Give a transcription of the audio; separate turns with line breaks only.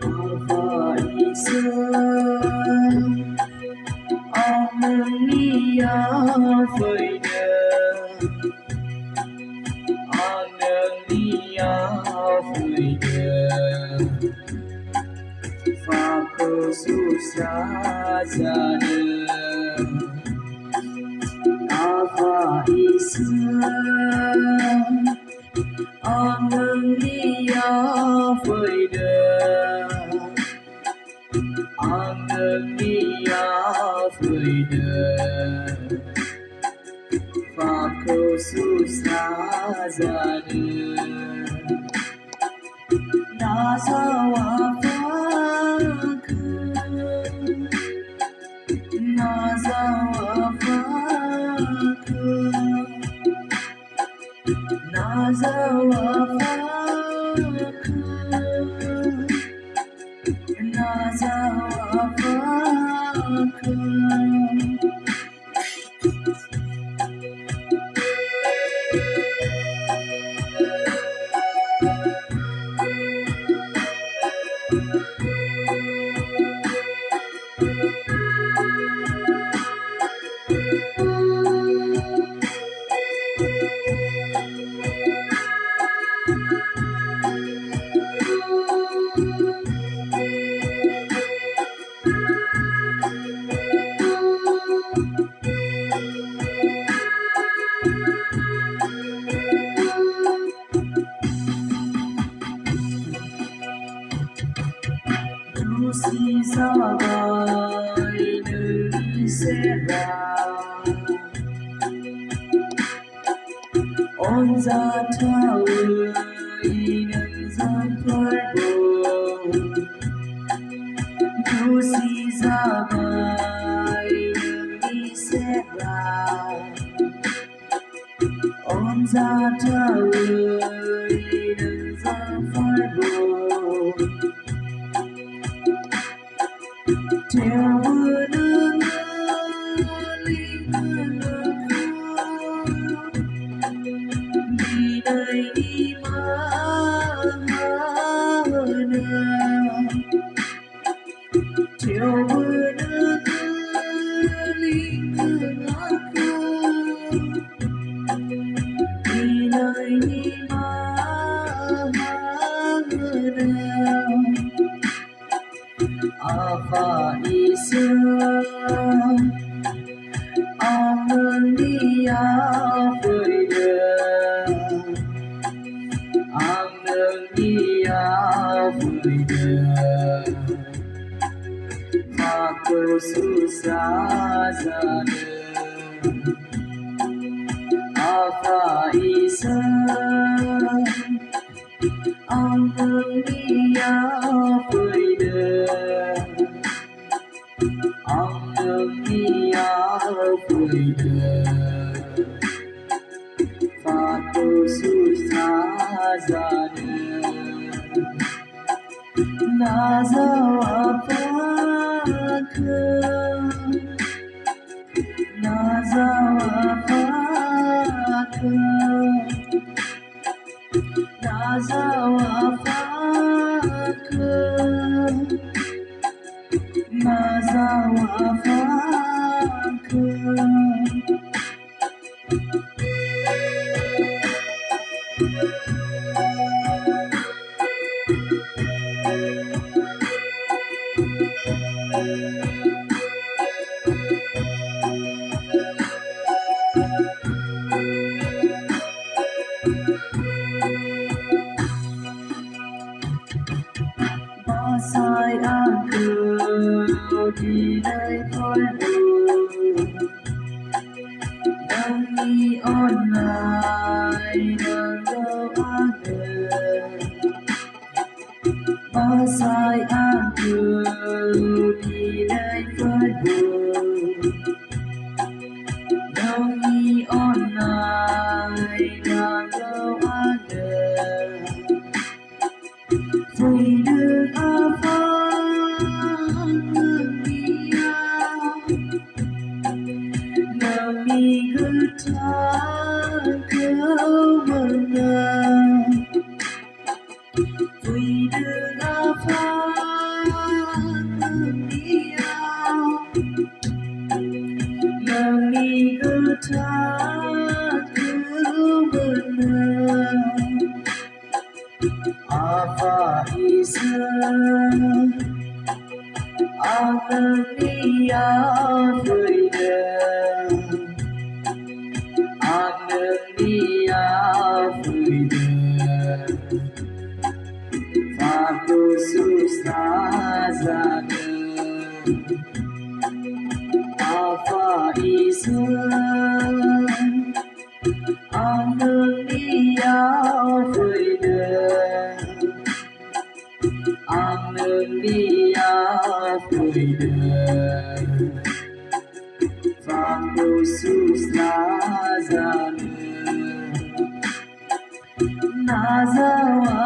Afa Iswr Amnia Faida Amnia Faida Fako susah jana Afa Iswr Amnia Faida Amnia Faida Fako susah jana Nazawafaku Nazawafaku Nazawafaku Nazawafaku Si sabai nơi sẽ ra ôn ra thao nơi gian phơi buồn tu si sabai nơi sẽ ra ôn ra thao nơi gian phơi buồn theo mưa nương linh đi đây đi mà theo mưa nương linh đi đây đi mà Afa Iswr Amnia Faida Amnia Faida Fako susah jana Afa Iswr Amnia Faida Amnia Faida Fako susah jana Nazawafaku Nazawafaku Nazawafaku Nazawafaku Sai an cừu đi đây thôi buồn đang đi online đang đâu an sai an cừu đi đây thôi buồn đang đi online cứu mừng vui đường Afa Nami cứu mừng Afa Iswr Anania Freude Anania Freude Pháp Jesus Nazareth Afa Iswr Anania Freude Anania Freude Pháp Jesus Nazareth Nazareth